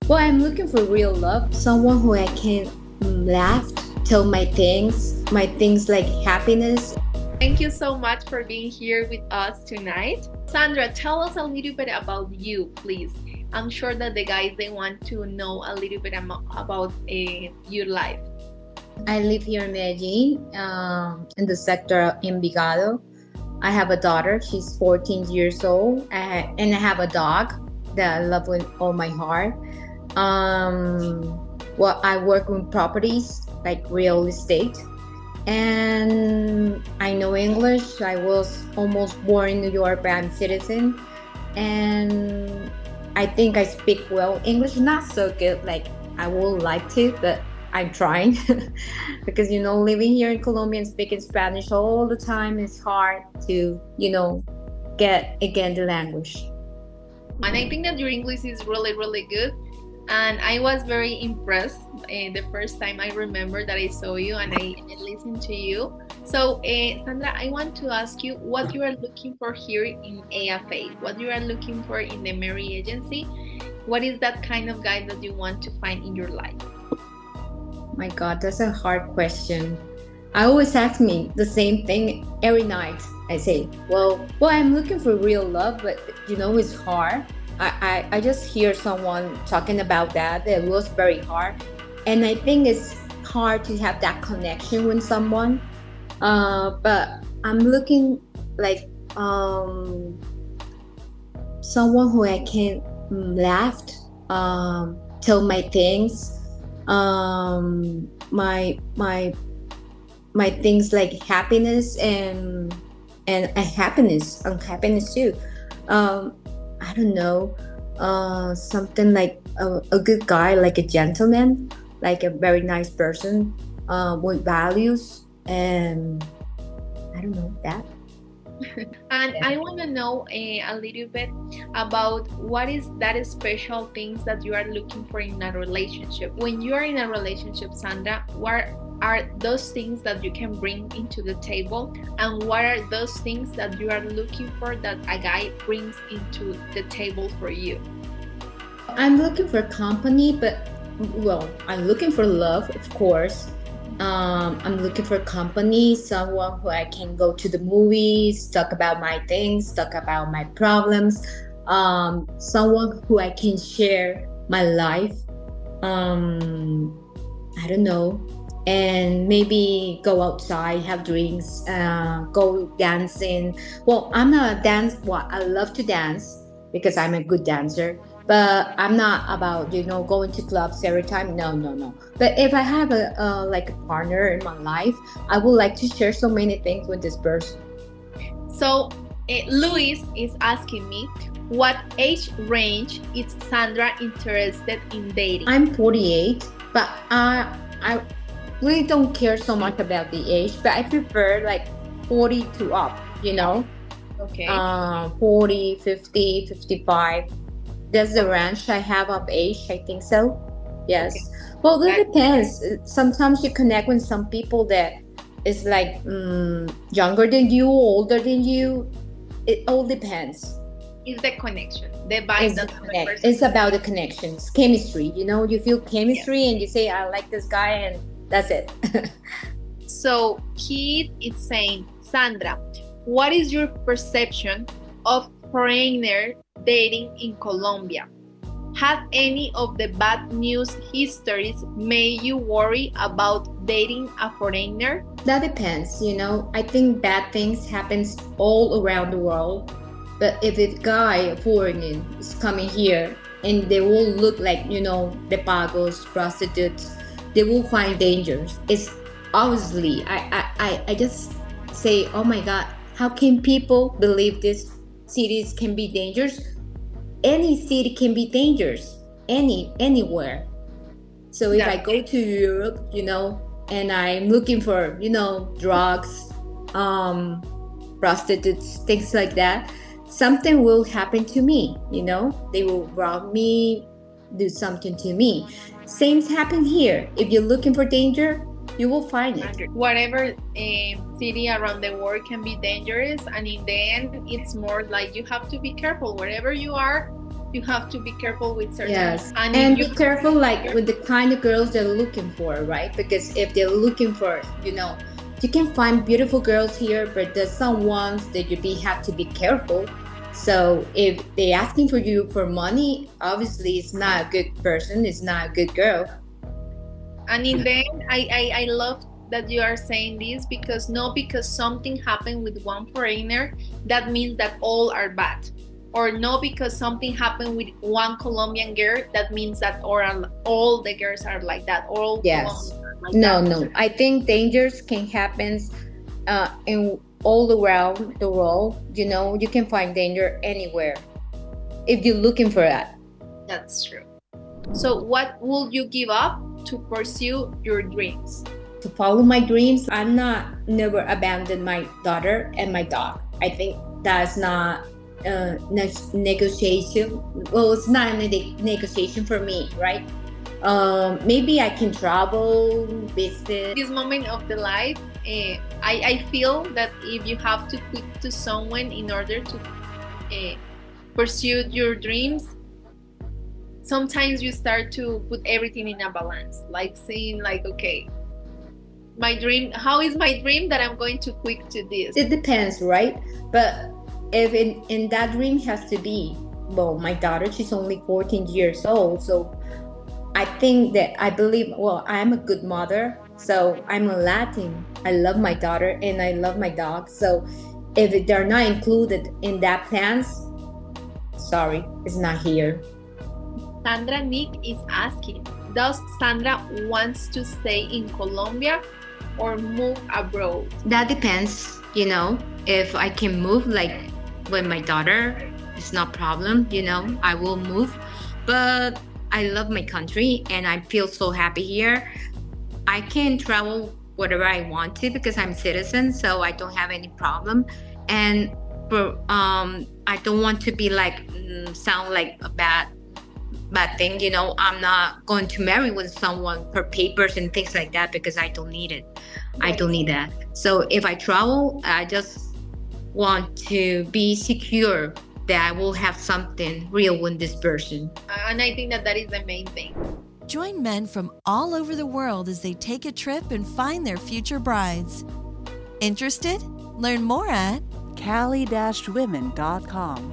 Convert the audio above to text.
Well, I'm looking for real love, someone who I can laugh, tell my things like happiness. Thank you so much for being here with us tonight. Sandra, tell us a little bit about you, please. I'm sure that the guys they want to know a little bit about your life. I live here in Medellín, in the sector of Envigado. I have a daughter. She's 14 years old, and I have a dog that I love with all my heart. Well, I work with properties like real estate, and I know English. I was almost born in New York, but I'm citizen, and I think I speak well English. Not so good, like I would like to, but I'm trying because living here in Colombia and speaking Spanish all the time is hard to get again the language. And I think that your English is really, really good. And I was very impressed the first time I remember that I saw you and I listened to you. So, Sandra, I want to ask you what you are looking for here in AFA, what you are looking for in the marriage agency. What is that kind of guy that you want to find in your life? My God, that's a hard question. I always ask me the same thing every night. I say, well, I'm looking for real love, but it's hard. I just hear someone talking about that. It was very hard. And I think it's hard to have that connection with someone. But I'm looking like someone who I can laugh, tell my things, my things like happiness and happiness too. I don't know, something like a good guy, like a gentleman, like a very nice person, with values, and I don't know that. And I want to know a little bit about what is that special things that you are looking for in a relationship. When you are in a relationship, Sandra, what are those things that you can bring into the table, and what are those things that you are looking for that a guy brings into the table for you? I'm looking for company, but I'm looking for love, of course. I'm looking for company, someone who I can go to the movies, talk about my things, talk about my problems, someone who I can share my life. I don't know, and maybe go outside, have drinks, go dancing. Well, I'm not a dance. Well, I love to dance because I'm a good dancer, but I'm not about going to clubs every time. No, no, no. But if I have a like a partner in my life, I would like to share so many things with this person. So, Luis is asking me, what age range is Sandra interested in dating? I'm 48, but I really don't care so much about the age, but I prefer like 40 to up, Okay. 40, 50, 55. That's the range I have of age, I think so. Yes. Okay. Well, that That, depends. Sometimes you connect with some people that is like younger than you, older than you. It all depends. is the connection, the vibe that the person. It's about the connections, chemistry. You feel Yes. chemistry and you say, I like this guy, and that's it. So Keith is saying, Sandra, what is your perception of foreigner dating in Colombia? Have any of the bad news histories made you worry about dating a foreigner? That depends. I think bad things happens all around the world. But if a guy, a foreigner, is coming here and they will look like, the pagos, prostitutes, they will find dangers. It's obviously, I just say, oh my God, how can people believe these cities can be dangerous? Any city can be dangerous, anywhere. So if I That go to Europe, and I'm looking for, drugs, prostitutes, things like that, something will happen to me. They will rob me, do something to me. Same happen here. If you're looking for danger, you will find it. whatever city around the world can be dangerous, and in the end, it's more like you have to be careful wherever you are. you have to be careful with certain. Yes, And and if be you careful like with the kind of girls they're looking for, right? Because if they're looking for, you can find beautiful girls here, but there's some ones that have to be careful. So if they're asking for you for money, obviously it's not a good person, it's not a good girl. And in the end, I love that you are saying this, because not because something happened with one foreigner, that means that all are bad. Or not because something happened with one Colombian girl, that means that all the girls are like that. All Yes. Colombians are like No, that. no. I think dangers can happen in all around the world. You can find danger anywhere if you're looking for that. That's true. So what would you give up to pursue your dreams? To follow my dreams, I'm not never abandon my daughter and my dog. I think that's not negotiation. Well, it's not a negotiation for me, right? Maybe I can travel, visit. This moment of the life, I feel that if you have to quit to someone in order to pursue your dreams, sometimes you start to put everything in a balance, like saying like, okay, my dream, how is my dream that I'm going to quit to this? It depends, right? But if in that dream has to be, well, my daughter, she's only 14 years old, so I think that I believe, well, I'm a good mother, so I'm a Latin. I love my daughter and I love my dog. So if they're not included in that plans, sorry, it's not here. Sandra Nick is asking, does Sandra wants to stay in Colombia or move abroad? That depends, if I can move like with my daughter, it's no problem, I will move. But I love my country and I feel so happy here. I can travel whatever I want to because I'm a citizen, so I don't have any problem. And I don't want to be like sound like a bad thing. I'm not going to marry with someone for papers and things like that because I don't need it. I don't need that. So if I travel, I just want to be secure that I will have something real with this person. And I think that is the main thing. Join men from all over the world as they take a trip and find their future brides. Interested? Learn more at cali-women.com.